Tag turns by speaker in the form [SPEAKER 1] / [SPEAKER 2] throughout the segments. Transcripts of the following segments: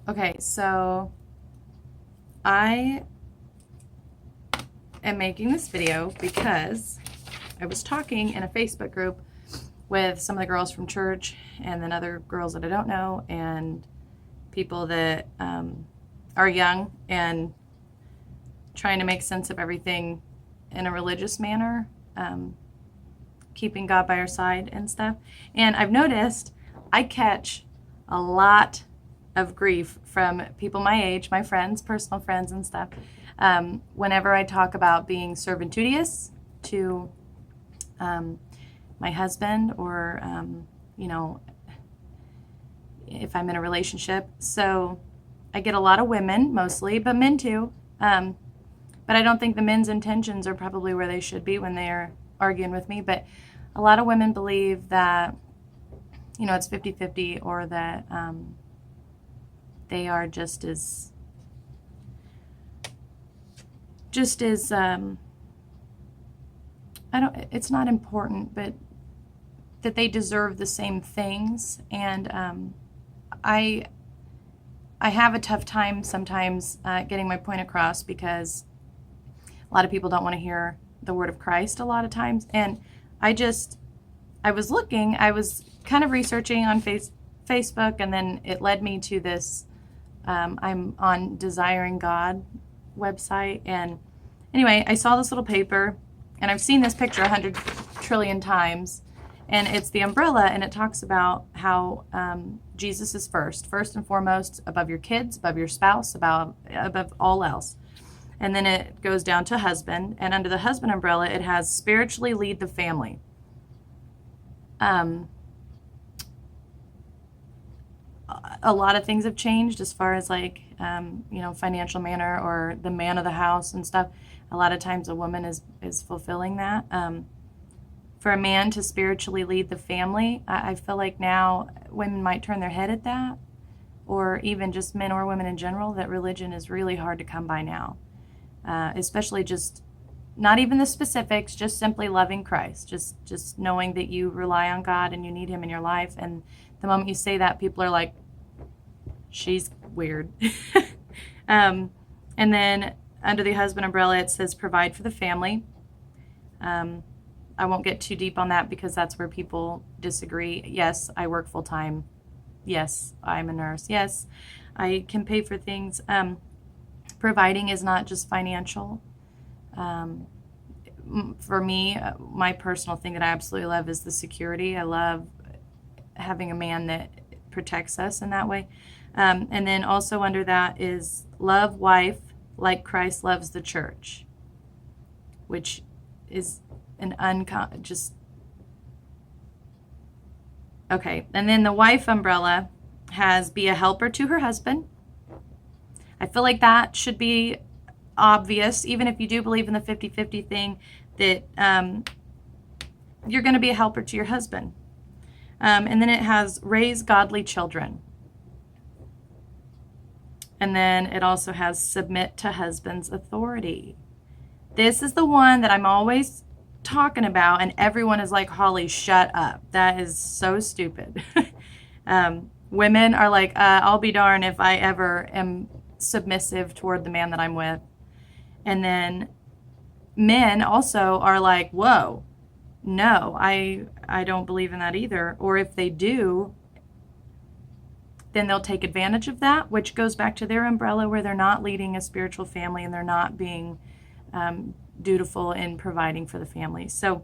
[SPEAKER 1] Okay, so I am making this video because I was talking in a Facebook group with some of the girls from church and then other girls that I don't know and people that are young and trying to make sense of everything in a religious manner, keeping God by our side and stuff. And I've noticed I catch a lot of grief from people my age, my friends, personal friends and stuff, whenever I talk about being servitudious to my husband or, if I'm in a relationship. So I get a lot of women mostly, but men too. But I don't think the men's intentions are probably where they should be when they're arguing with me. But a lot of women believe that, it's 50-50 or that they are just as it's not important, but that they deserve the same things. And I have a tough time sometimes getting my point across because a lot of people don't want to hear the word of Christ a lot of times. And I was kind of researching on Facebook, and then it led me to this, I'm on Desiring God website. And anyway, I saw this little paper, and I've seen this picture 100 trillion times, and it's the umbrella, and it talks about how Jesus is first and foremost, above your kids, above your spouse, above all else. And then it goes down to husband, and under the husband umbrella, it has spiritually lead the family. A lot of things have changed as far as financial manner or the man of the house and stuff. A lot of times a woman is fulfilling that. For a man to spiritually lead the family, I feel like now women might turn their head at that, or even just men or women in general, that religion is really hard to come by now. Especially just not even the specifics, just simply loving Christ, just knowing that you rely on God and you need him in your life. And the moment you say that, people are like, she's weird. And then under the husband umbrella, it says provide for the family. I won't get too deep on that because that's where people disagree. Yes, I work full time. Yes, I'm a nurse. Yes, I can pay for things. Providing is not just financial. For me, my personal thing that I absolutely love is the security. I love having a man that protects us in that way. And then also under that is love wife like Christ loves the church, which is an okay. And then the wife umbrella has be a helper to her husband. I feel like that should be obvious, even if you do believe in the 50-50 thing, that you're going to be a helper to your husband. And then it has raise godly children. And then it also has submit to husband's authority. This is the one that I'm always talking about, and everyone is like, Holly, shut up. That is so stupid. Women are like, I'll be darned if I ever am submissive toward the man that I'm with. And then men also are like, whoa, no, I don't believe in that either. Or if they do, then they'll take advantage of that, which goes back to their umbrella where they're not leading a spiritual family and they're not being dutiful in providing for the family. So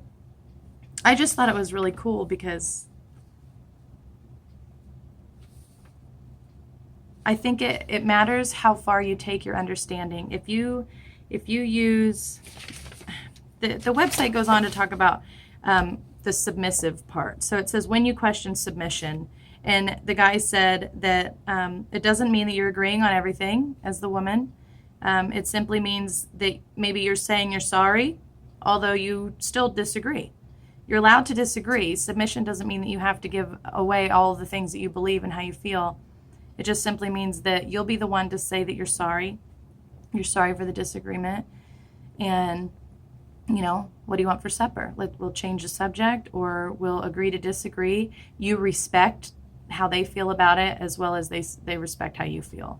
[SPEAKER 1] I just thought it was really cool because I think it matters how far you take your understanding. If you use the website goes on to talk about the submissive part. So it says when you question submission, and the guy said that it doesn't mean that you're agreeing on everything as the woman. It simply means that maybe you're saying you're sorry, although you still disagree. You're allowed to disagree. Submission doesn't mean that you have to give away all of the things that you believe and how you feel. It just simply means that you'll be the one to say that you're sorry. You're sorry for the disagreement. And, what do you want for supper? We'll change the subject, or we'll agree to disagree. You respect how they feel about it, as well as they respect how you feel.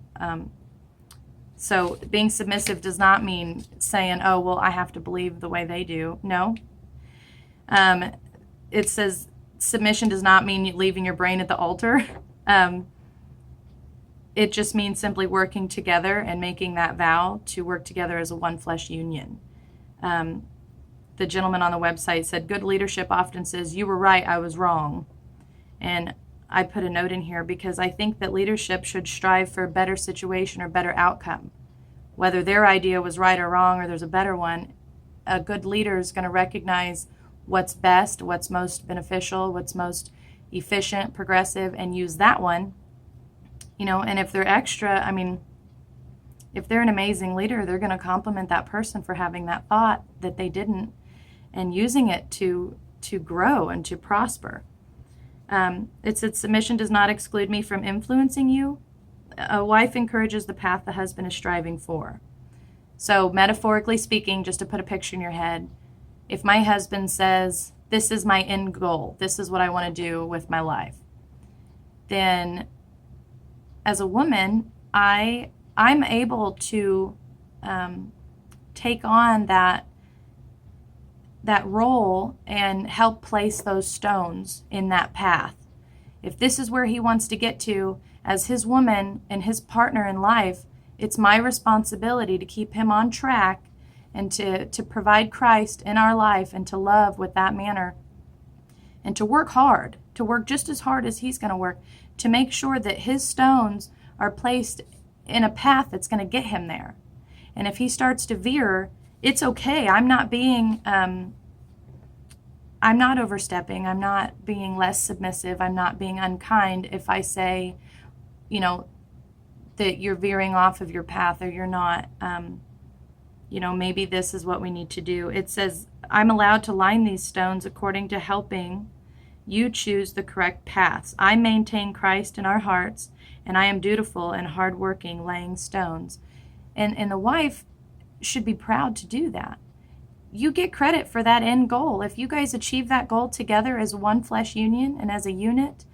[SPEAKER 1] So being submissive does not mean saying, oh, well, I have to believe the way they do. No. It says submission does not mean leaving your brain at the altar. It just means simply working together and making that vow to work together as a one flesh union. The gentleman on the website said, good leadership often says, you were right, I was wrong. And I put a note in here because I think that leadership should strive for a better situation or better outcome. Whether their idea was right or wrong or there's a better one, a good leader is going to recognize what's best, what's most beneficial, what's most efficient, progressive, and use that one. And if they're extra, if they're an amazing leader, they're going to compliment that person for having that thought that they didn't and using it to grow and to prosper. It said, submission does not exclude me from influencing you. A wife encourages the path the husband is striving for. So metaphorically speaking, just to put a picture in your head, if my husband says, this is my end goal, this is what I want to do with my life, then as a woman, I'm able to take on that role and help place those stones in that path. If this is where he wants to get to, as his woman and his partner in life, it's my responsibility to keep him on track and to provide Christ in our life and to love with that manner and to work hard, to work just as hard as he's going to work, to make sure that his stones are placed in a path that's going to get him there. And if he starts to veer, it's okay. I'm not overstepping. I'm not being less submissive. I'm not being unkind if I say, that you're veering off of your path or you're not, maybe this is what we need to do. It says, I'm allowed to line these stones according to helping you choose the correct paths. I maintain Christ in our hearts, and I am dutiful and hardworking, laying stones. And the wife should be proud to do that. You get credit for that end goal. If you guys achieve that goal together as one flesh union and as a unit,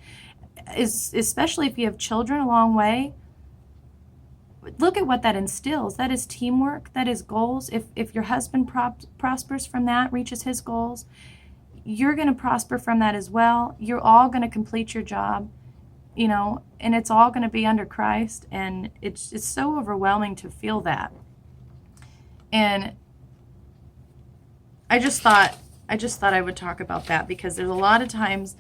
[SPEAKER 1] especially if you have children along the way, look at what that instills. That is teamwork. That is goals. If your husband prospers from that, reaches his goals, you're going to prosper from that as well. You're all going to complete your job, and it's all going to be under Christ. And it's so overwhelming to feel that. And I just thought I would talk about that because there's a lot of times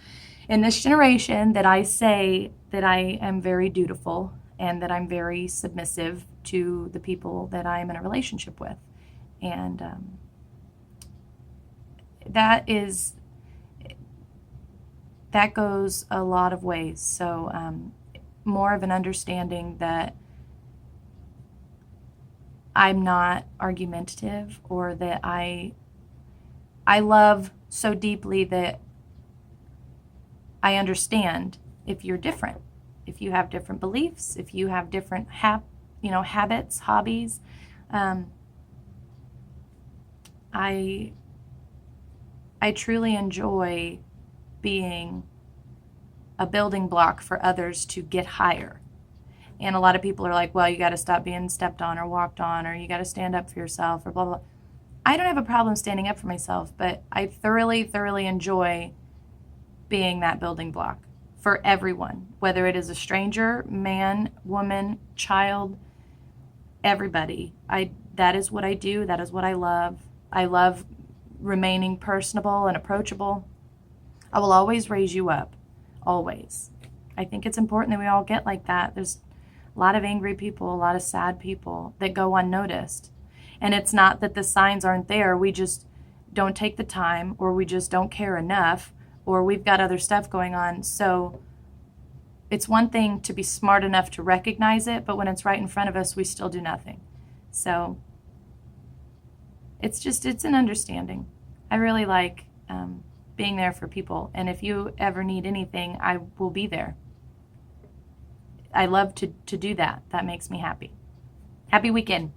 [SPEAKER 1] in this generation that I say that I am very dutiful and that I'm very submissive to the people that I am in a relationship with. And that goes a lot of ways. So more of an understanding that I'm not argumentative, or that I love so deeply that I understand if you're different, if you have different beliefs, if you have different habits, hobbies. I truly enjoy being a building block for others to get higher. And a lot of people are like, well, you got to stop being stepped on or walked on, or you got to stand up for yourself, or blah, blah, blah. I don't have a problem standing up for myself, but I thoroughly, thoroughly enjoy being that building block for everyone, whether it is a stranger, man, woman, child, everybody. That is what I do. That is what I love. I love remaining personable and approachable. I will always raise you up, always. I think it's important that we all get like that. There's a lot of angry people, a lot of sad people that go unnoticed. And it's not that the signs aren't there. We just don't take the time, or we just don't care enough, or we've got other stuff going on. So it's one thing to be smart enough to recognize it, but when it's right in front of us, we still do nothing. So it's an understanding. I really like being there for people. And if you ever need anything, I will be there. I love to do that. That makes me happy. Happy weekend.